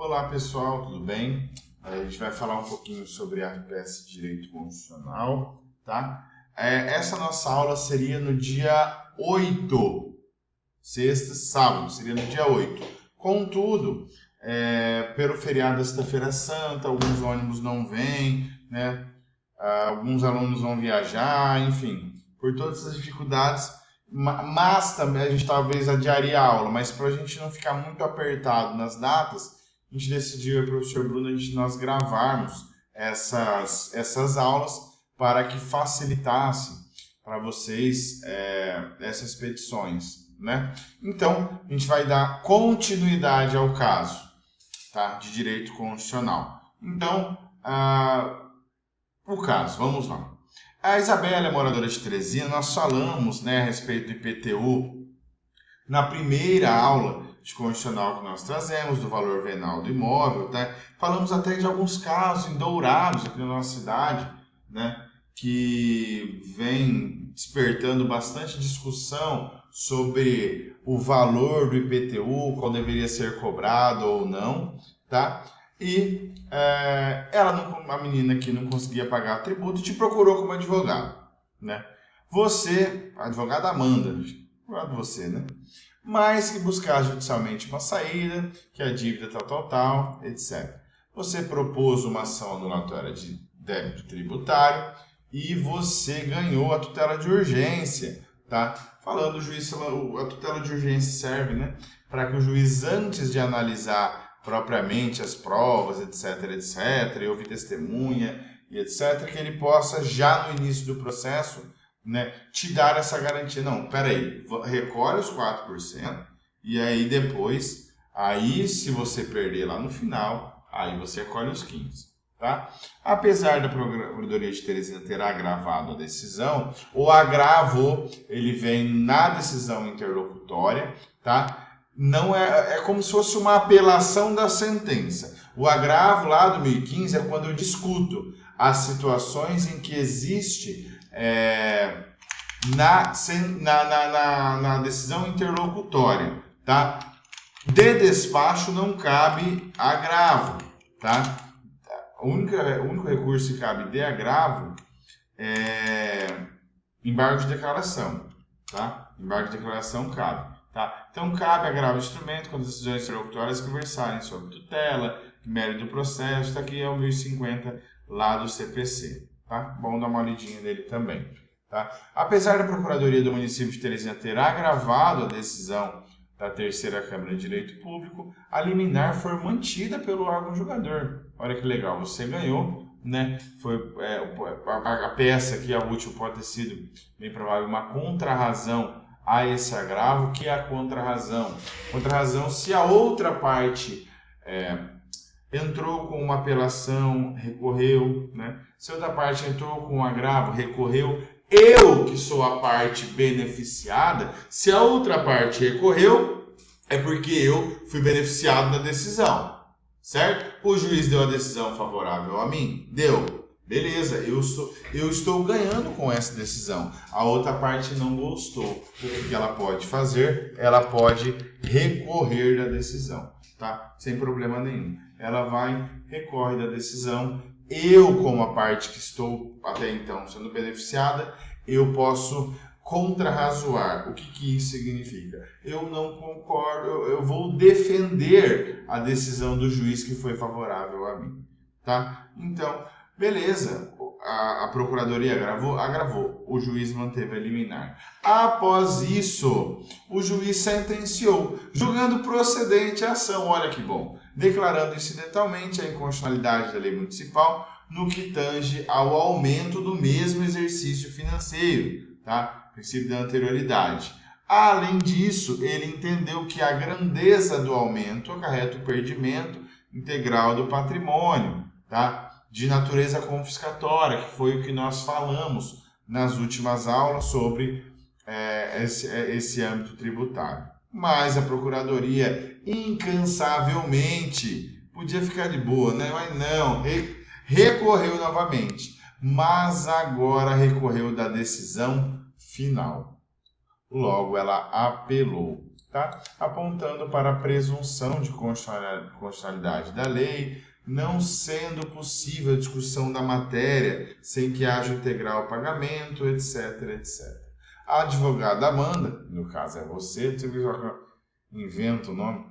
Olá pessoal, tudo bem? A gente vai falar um pouquinho sobre a peça de Direito Constitucional, tá? Essa nossa aula seria no dia 8, sexta, sábado, seria no dia 8. Contudo, pelo feriado da Sexta-feira Santa, alguns ônibus não vêm, né? Alguns alunos vão viajar, enfim, por todas as dificuldades, mas também a gente talvez adiaria a aula, mas para a gente não ficar muito apertado nas datas, a gente decidiu, eu e o professor Bruno, nós gravarmos essas aulas para que facilitasse para vocês essas petições, né? Então, a gente vai dar continuidade ao caso, tá? De direito constitucional. Então, o caso, vamos lá. A Isabela é moradora de Teresina, nós falamos, né, a respeito do IPTU na primeira aula de constitucional que nós trazemos, do valor venal do imóvel, tá? Falamos até de alguns casos em Dourados, aqui na nossa cidade, né, que vem despertando bastante discussão sobre o valor do IPTU, qual deveria ser cobrado ou não, tá? E a menina que não conseguia pagar o tributo, te procurou como advogado, né? Você, a advogada Amanda, advogado você, né? Mas que buscar judicialmente uma saída, que a dívida tal, etc. Você propôs uma ação anulatória de débito tributário e você ganhou a tutela de urgência, tá? Falando o juiz, a tutela de urgência serve, né, para que o juiz, antes de analisar propriamente as provas, etc, e ouvir testemunha e etc, que ele possa, já no início do processo, né, te dar essa garantia. Não, peraí, recolhe os 4% e aí depois, se você perder lá no final, aí você recolhe os 15%. Tá? Apesar da Procuradoria de Teresina ter agravado a decisão, o agravo ele vem na decisão interlocutória, tá? Não é como se fosse uma apelação da sentença. O agravo lá do 2015 é quando eu discuto as situações em que existe na decisão interlocutória, tá? De despacho não cabe agravo, tá? O único recurso que cabe de agravo é embargo de declaração, tá? Embargo de declaração cabe, tá? Então, cabe agravo de instrumento quando as decisões interlocutórias conversarem sobre tutela, mérito do processo. Tá aqui é o 1050 lá do CPC, tá? Bom dar uma olhadinha nele também, tá? Apesar da Procuradoria do município de Teresina ter agravado a decisão da Terceira Câmara de Direito Público, a liminar foi mantida pelo órgão julgador. Olha que legal, você ganhou, né? A peça aqui, a útil, pode ter sido, bem provável, uma contrarrazão a esse agravo, que é a contrarrazão. Contrarrazão, se a outra parte entrou com uma apelação, recorreu, né? Se a outra parte entrou com um agravo, recorreu, eu, que sou a parte beneficiada, se a outra parte recorreu, é porque eu fui beneficiado da decisão, certo? O juiz deu a decisão favorável a mim? Deu. Beleza, eu estou ganhando com essa decisão. A outra parte não gostou. O que ela pode fazer? Ela pode recorrer da decisão, tá? Sem problema nenhum. Ela recorre da decisão. Eu, como a parte que estou até então sendo beneficiada, eu posso contrarrazoar. O que isso significa? Eu não concordo, eu vou defender a decisão do juiz que foi favorável a mim, tá? Então, beleza, a Procuradoria agravou, o juiz manteve a liminar. Após isso, o juiz sentenciou, julgando procedente a ação, olha que bom, declarando incidentalmente a inconstitucionalidade da lei municipal no que tange ao aumento do mesmo exercício financeiro, tá? Princípio da anterioridade. Além disso, ele entendeu que a grandeza do aumento acarreta o perdimento integral do patrimônio, tá? De natureza confiscatória, que foi o que nós falamos nas últimas aulas sobre esse âmbito tributário. Mas a Procuradoria, incansavelmente, podia ficar de boa, né? Mas não, recorreu novamente, mas agora recorreu da decisão final. Logo, ela apelou. tá? Apontando para a presunção de constitucionalidade da lei, não sendo possível a discussão da matéria sem que haja integral pagamento, etc, etc. A advogada Amanda, no caso é você inventa o nome,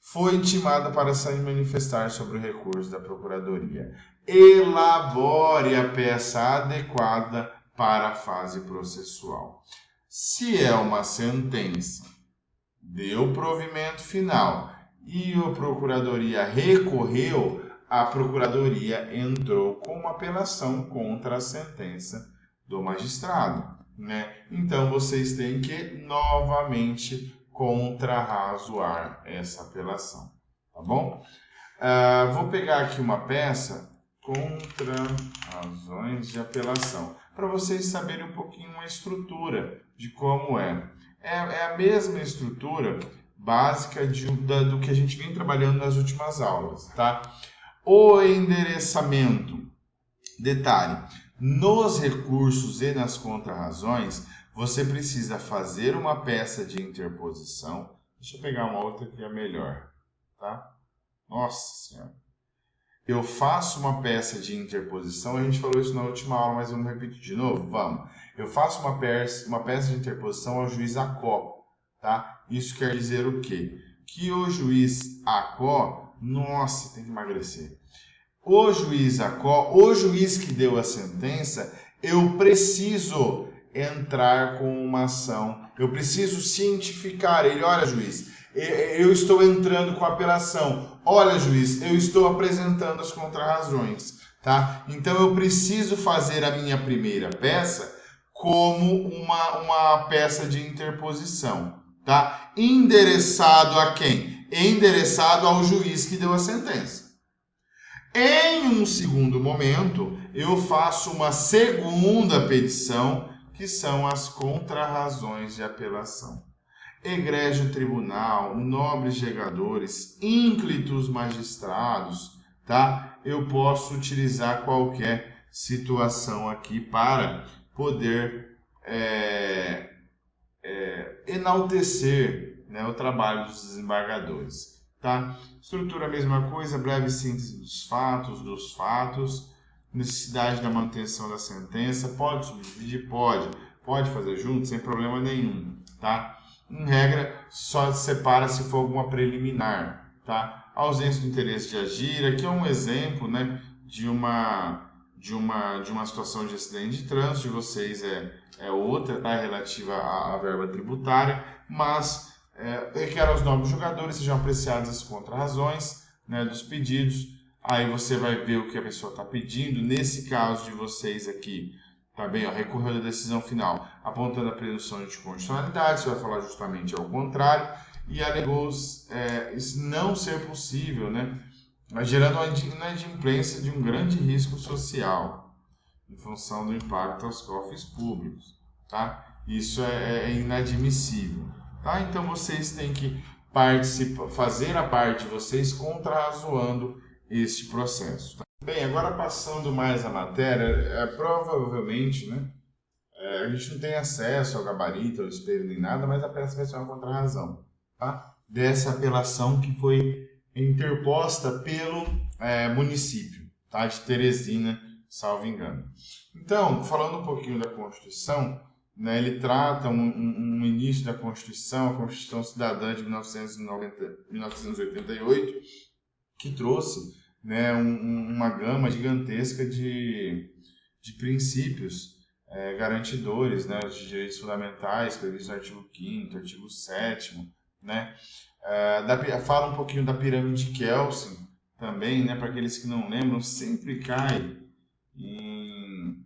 foi intimada para se manifestar sobre o recurso da Procuradoria. Elabore a peça adequada para a fase processual. Se é uma sentença, deu provimento final e a Procuradoria recorreu, a Procuradoria entrou com uma apelação contra a sentença do magistrado, né? Então, vocês têm que novamente contrarrazoar essa apelação, tá bom? Vou pegar aqui uma peça, contrarrazões de apelação, para vocês saberem um pouquinho a estrutura de como é. É a mesma estrutura básica do que a gente vem trabalhando nas últimas aulas, tá? O endereçamento. Detalhe, nos recursos e nas contrarrazões, você precisa fazer uma peça de interposição. Deixa eu pegar uma outra que é melhor, tá? Nossa Senhora. Eu faço uma peça de interposição, a gente falou isso na última aula, mas vamos repetir de novo? Vamos. Eu faço uma peça de interposição ao juiz ACO, tá? Isso quer dizer o quê? Que o juiz ACO, nossa, tem que emagrecer. O juiz ACO, o juiz que deu a sentença, eu preciso entrar com uma ação, eu preciso cientificar ele. Olha, juiz, eu estou entrando com a apelação. Olha, juiz, eu estou apresentando as contrarrazões, tá? Então, eu preciso fazer a minha primeira peça como uma peça de interposição, tá? Endereçado a quem? Endereçado ao juiz que deu a sentença. Em um segundo momento, eu faço uma segunda petição, que são as contrarrazões de apelação. Egrégio tribunal, nobres julgadores, ínclitos magistrados, tá? Eu posso utilizar qualquer situação aqui para poder enaltecer, né, o trabalho dos desembargadores, tá? Estrutura a mesma coisa, breve síntese dos fatos, necessidade da manutenção da sentença, pode subdividir? Pode fazer junto, sem problema nenhum, tá? Em regra, só separa se for alguma preliminar, tá? Ausência do interesse de agir, aqui é um exemplo, né, de uma situação de acidente de trânsito, de vocês é outra, tá? Relativa à verba tributária, mas requer aos nobres julgadores sejam apreciadas as contrarrazões, né, dos pedidos. Aí você vai ver o que a pessoa está pedindo. Nesse caso de vocês aqui, tá bem? Ó, recorreu da decisão final, apontando a presunção de constitucionalidade, você vai falar justamente ao contrário, e alegou isso não ser possível, né? Gerando uma inadimplência de um grande risco social, em função do impacto aos cofres públicos, tá? Isso é inadmissível, tá? Então vocês têm que fazer a parte de vocês contrarrazoando este processo. Tá? Bem, agora passando mais a matéria, provavelmente, né, a gente não tem acesso ao gabarito, ao espelho nem nada, mas a peça vai ser uma contrarrazão, tá? Dessa apelação que foi interposta pelo município, tá? De Teresina, salvo engano. Então, falando um pouquinho da Constituição, né, ele trata um início da Constituição, a Constituição Cidadã de 1988, que trouxe, né, uma gama gigantesca de princípios garantidores, né, de direitos fundamentais, previstos no artigo 5º, artigo 7º, né, fala um pouquinho da pirâmide de Kelsen também, né, para aqueles que não lembram, sempre cai em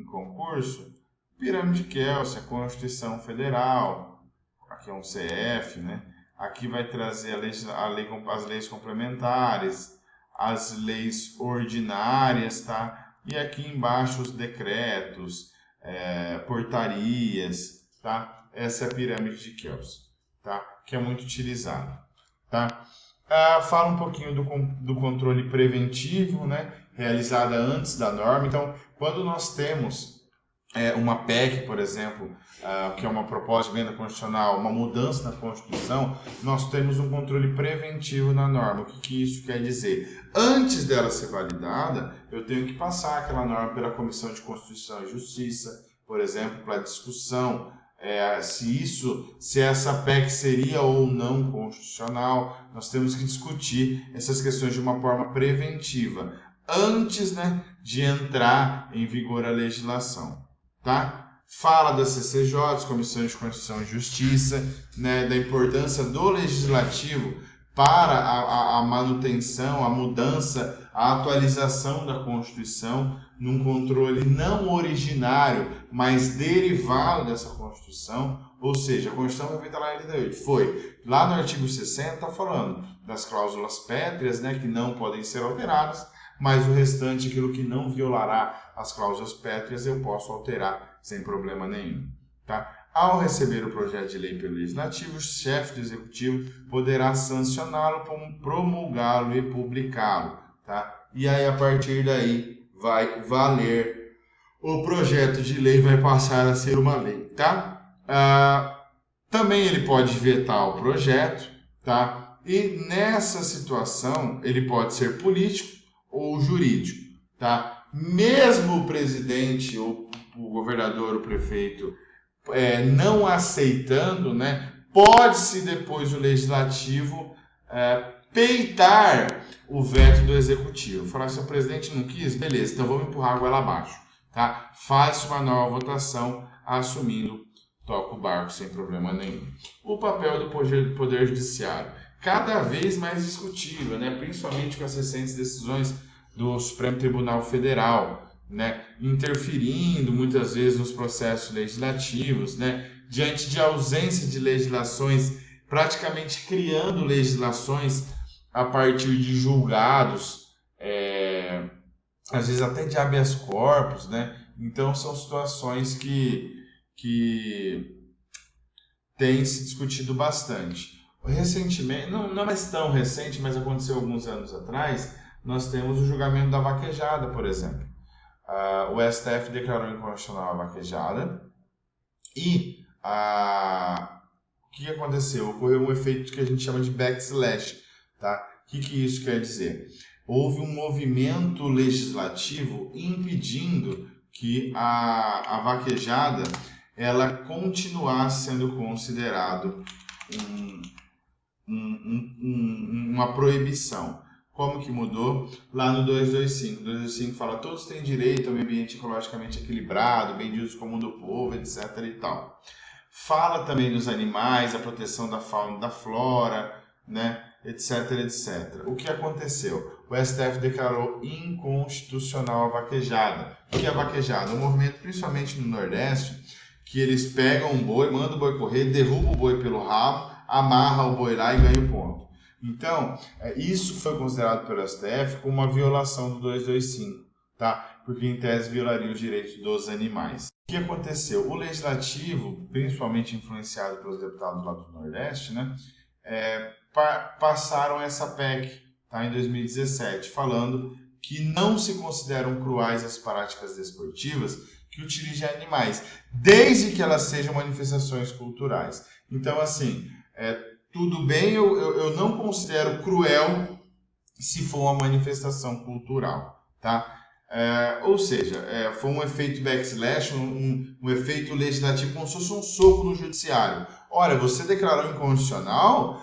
concurso. Pirâmide de Kelsen, a Constituição Federal, aqui é um CF, né, aqui vai trazer as leis complementares, as leis ordinárias, tá? E aqui embaixo os decretos, portarias, tá? Essa é a pirâmide de Kelsen, tá? Que é muito utilizada, tá? Fala um pouquinho do controle preventivo, né? Realizada antes da norma. Então, quando nós temos uma PEC, por exemplo, que é uma proposta de emenda constitucional, uma mudança na Constituição, nós temos um controle preventivo na norma. O que isso quer dizer? Antes dela ser validada, eu tenho que passar aquela norma pela Comissão de Constituição e Justiça, por exemplo, para discussão se essa PEC seria ou não constitucional. Nós temos que discutir essas questões de uma forma preventiva, antes, né, de entrar em vigor a legislação. Tá? Fala das CCJs, Comissões de Constituição e Justiça, né, da importância do legislativo para a manutenção, a mudança, a atualização da Constituição num controle não originário, mas derivado dessa Constituição. Ou seja, a Constituição foi feita lá em 88. Foi lá no artigo 60, está falando das cláusulas pétreas, né, que não podem ser alteradas, mas o restante, aquilo que não violará as cláusulas pétreas, eu posso alterar sem problema nenhum. Tá? Ao receber o projeto de lei pelo Legislativo, o chefe do Executivo poderá sancioná-lo, promulgá-lo e publicá-lo. Tá? E aí, a partir daí, vai valer. O projeto de lei vai passar a ser uma lei. Tá? Também ele pode vetar o projeto. Tá? E nessa situação, ele pode ser político ou jurídico. Tá? Mesmo o presidente, ou o governador, o prefeito, não aceitando, né, pode-se depois o legislativo peitar o veto do executivo. Falar, se o presidente não quis, beleza, então vamos empurrar a goela abaixo. Tá? Faz uma nova votação, assumindo, toca o barco sem problema nenhum. O papel do Poder Judiciário, cada vez mais discutível, né, principalmente com as recentes decisões do Supremo Tribunal Federal, né, interferindo muitas vezes nos processos legislativos, né, diante de ausência de legislações, praticamente criando legislações a partir de julgados, às vezes até de habeas corpus, né? Então são situações que têm se discutido bastante. Recentemente, não é mais tão recente, mas aconteceu alguns anos atrás, nós temos o julgamento da vaquejada, por exemplo. O STF declarou inconstitucional a vaquejada e o que aconteceu? Ocorreu um efeito que a gente chama de backslash. Tá? O que isso quer dizer? Houve um movimento legislativo impedindo que a vaquejada ela continuasse sendo considerado uma proibição. Como que mudou? Lá no 225. O 225 fala que todos têm direito a um ambiente ecologicamente equilibrado, bem de uso comum do povo, etc. e tal. Fala também dos animais, a proteção da fauna e da flora, né? Etc, etc. O que aconteceu? O STF declarou inconstitucional a vaquejada. O que é a vaquejada? Um movimento, principalmente no Nordeste, que eles pegam um boi, mandam o boi correr, derrubam o boi pelo rabo, amarra o boi lá e ganha o ponto. Então, isso foi considerado pelo STF como uma violação do 225, tá? Porque em tese violaria os direitos dos animais. O que aconteceu? O Legislativo, principalmente influenciado pelos deputados lá do Nordeste, né, passaram essa PEC, tá, em 2017, falando que não se consideram cruais as práticas desportivas que utilizem animais, desde que elas sejam manifestações culturais. Então, assim, tudo bem, eu não considero cruel se for uma manifestação cultural, tá? Ou seja, foi um efeito backslash, um efeito legislativo, como se fosse um soco no judiciário. Olha, você declarou inconstitucional,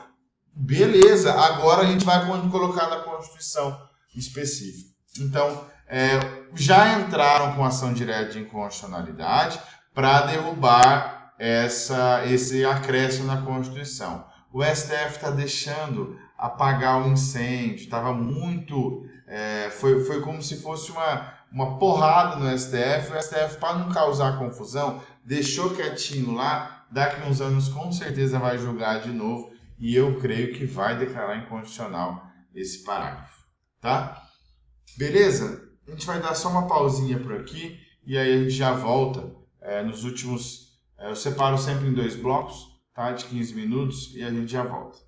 beleza, agora a gente vai colocar na Constituição específica. Então, já entraram com ação direta de inconstitucionalidade para derrubar esse acréscimo na Constituição. O STF está deixando apagar o incêndio, estava muito... foi como se fosse uma porrada no STF. O STF, para não causar confusão, deixou quietinho lá. Daqui a uns anos, com certeza, vai julgar de novo. E eu creio que vai declarar inconstitucional esse parágrafo. Tá? Beleza? A gente vai dar só uma pausinha por aqui. E aí a gente já volta. Nos últimos... eu separo sempre em 2 blocos, tá? De 15 minutos. E a gente já volta.